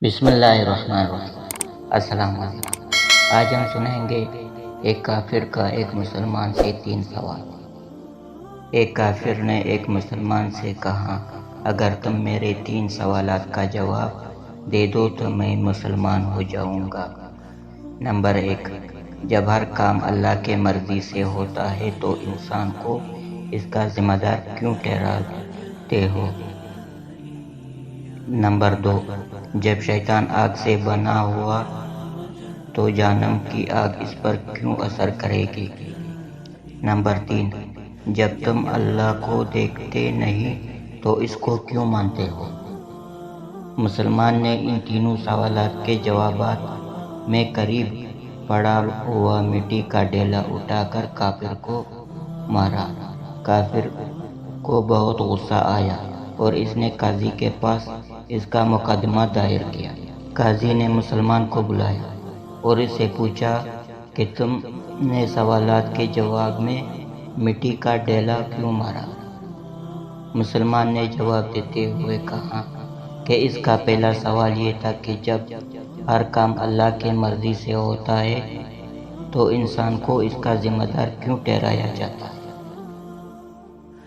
بسم اللہ الرحمن الرحیم۔ السلام علیکم۔ آج ہم سنیں گے ایک کافر کا ایک مسلمان سے 3 سوال۔ ایک کافر نے ایک مسلمان سے کہا، اگر تم میرے 3 سوالات کا جواب دے دو تو میں مسلمان ہو جاؤں گا۔ نمبر 1، جب ہر کام اللہ کے مرضی سے ہوتا ہے تو انسان کو اس کا ذمہ دار کیوں ٹھہراتے ہو؟ نمبر 2، جب شیطان آگ سے بنا ہوا تو جہنم کی آگ اس پر کیوں اثر کرے گی؟ نمبر 3، جب تم اللہ کو دیکھتے نہیں تو اس کو کیوں مانتے ہو؟ مسلمان نے ان تینوں سوالات کے جوابات میں قریب پڑا ہوا مٹی کا ڈیلا اٹھا کر کافر کو مارا۔ کافر کو بہت غصہ آیا اور اس نے قاضی کے پاس اس کا مقدمہ دائر کیا۔ قاضی نے مسلمان کو بلایا اور اس سے پوچھا کہ تم نے سوالات کے جواب میں مٹی کا ڈیلا کیوں مارا؟ مسلمان نے جواب دیتے ہوئے کہا کہ اس کا پہلا سوال یہ تھا کہ جب ہر کام اللہ کی مرضی سے ہوتا ہے تو انسان کو اس کا ذمہ دار کیوں ٹھہرایا جاتا ہے؟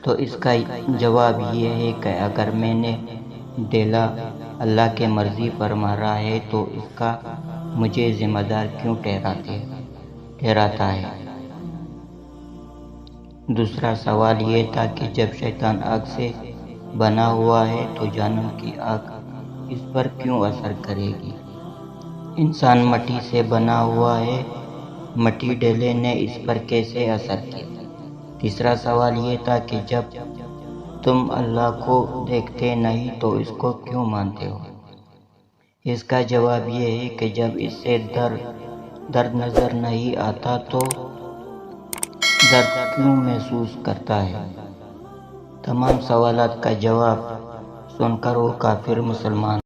تو اس کا جواب یہ ہے کہ اگر میں نے ڈیلا اللہ کے مرضی پر مارا ہے تو اس کا مجھے ذمہ دار کیوں ٹھہراتا ہے؟ دوسرا سوال یہ تھا کہ جب شیطان آگ سے بنا ہوا ہے تو جہنم کی آگ اس پر کیوں اثر کرے گی؟ انسان مٹی سے بنا ہوا ہے، مٹی ڈیلے نے اس پر کیسے اثر کیا؟ تیسرا سوال یہ تھا کہ جب تم اللہ کو دیکھتے نہیں تو اس کو کیوں مانتے ہو؟ اس کا جواب یہ ہے کہ جب اس سے درد نظر نہیں آتا تو درد کیوں محسوس کرتا ہے؟ تمام سوالات کا جواب سن کر وہ کافر مسلمان